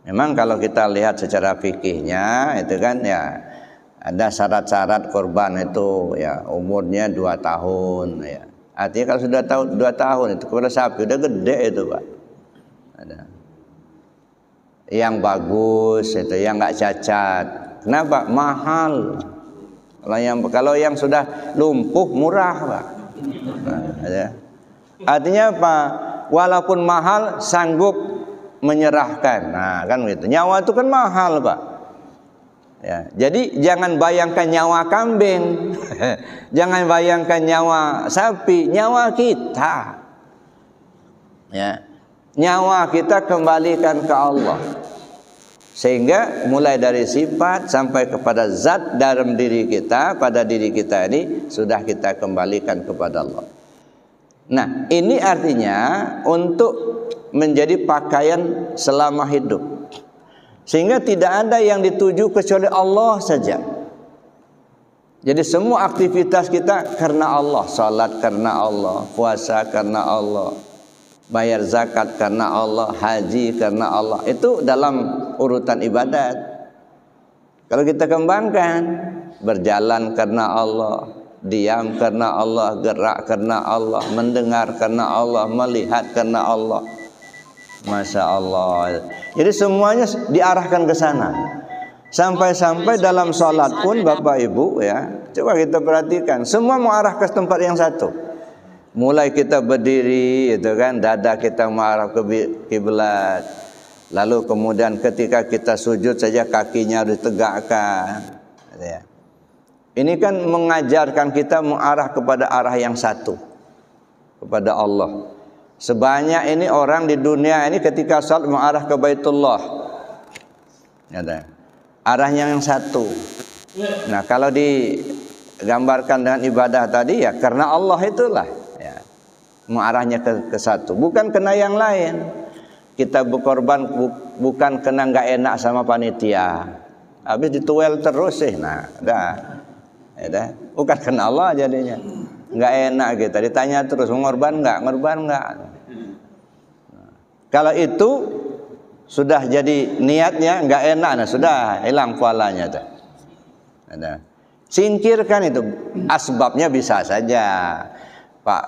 Memang kalau kita lihat secara fikihnya itu kan ya ada syarat-syarat korban itu ya umurnya 2 tahun ya. Artinya kalau sudah 2 tahun itu kepada sapi udah gede itu Pak. Ada yang bagus itu yang nggak cacat. Kenapa? Mahal. Kalau yang sudah lumpuh murah Pak. Nah, ya. Artinya apa? Walaupun mahal sanggup menyerahkan. Nah, kan gitu. Nyawa itu kan mahal, Pak. Ya, jadi jangan bayangkan nyawa kambing. Jangan bayangkan nyawa sapi, nyawa kita. Ya. Nyawa kita kembalikan ke Allah. Sehingga mulai dari sifat sampai kepada zat dalam diri kita, pada diri kita ini sudah kita kembalikan kepada Allah. Nah, ini artinya untuk menjadi pakaian selama hidup. Sehingga tidak ada yang dituju kecuali Allah saja. Jadi semua aktivitas kita karena Allah, salat karena Allah, puasa karena Allah, bayar zakat karena Allah, haji karena Allah. Itu dalam urutan ibadat. Kalau kita kembangkan, berjalan karena Allah, diam karena Allah, gerak karena Allah, mendengar karena Allah, melihat karena Allah. Masya Allah. Jadi semuanya diarahkan ke sana. Sampai-sampai dalam sholat pun Bapak Ibu ya, coba kita perhatikan, semua mengarah ke tempat yang satu. Mulai kita berdiri itu kan, dada kita mengarah ke kiblat. Lalu kemudian ketika kita sujud saja kakinya harus ditegakkan. Ya. Ini kan mengajarkan kita mengarah kepada arah yang satu, kepada Allah. Sebanyak ini orang di dunia ini ketika salat mengarah ke Baitullah. Ada. Arahnya yang satu. Nah, kalau digambarkan dengan ibadah tadi ya karena Allah itulah ya. Mengarahnya ke satu, bukan kena yang lain. Kita berkorban bukan kena nggak enak sama panitia. Habis dituel terus sih. Nah, dah. Ya, bukan kena Allah jadinya. Nggak enak kita ditanya terus ngorban nggak. Kalau itu sudah jadi niatnya nggak enak, nah sudah hilang pahalanya tuh. Nah, singkirkan itu asbabnya bisa saja. Pak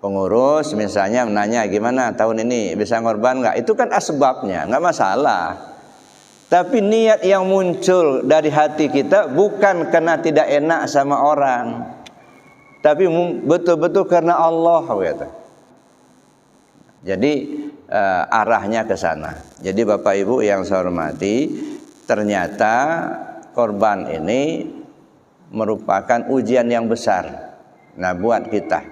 pengurus misalnya menanya gimana tahun ini bisa ngorban nggak? Itu kan asbabnya, nggak masalah. Tapi niat yang muncul dari hati kita bukan karena tidak enak sama orang, tapi betul-betul karena Allah gitu. Jadi arahnya ke sana. Jadi Bapak Ibu yang saya hormati, ternyata korban ini merupakan ujian yang besar. Nah, buat kita.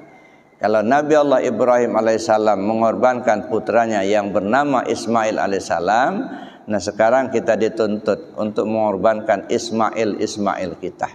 Kalau Nabi Allah Ibrahim alaihissalam mengorbankan putranya yang bernama Ismail alaihissalam, nah sekarang kita dituntut untuk mengorbankan Ismail kita.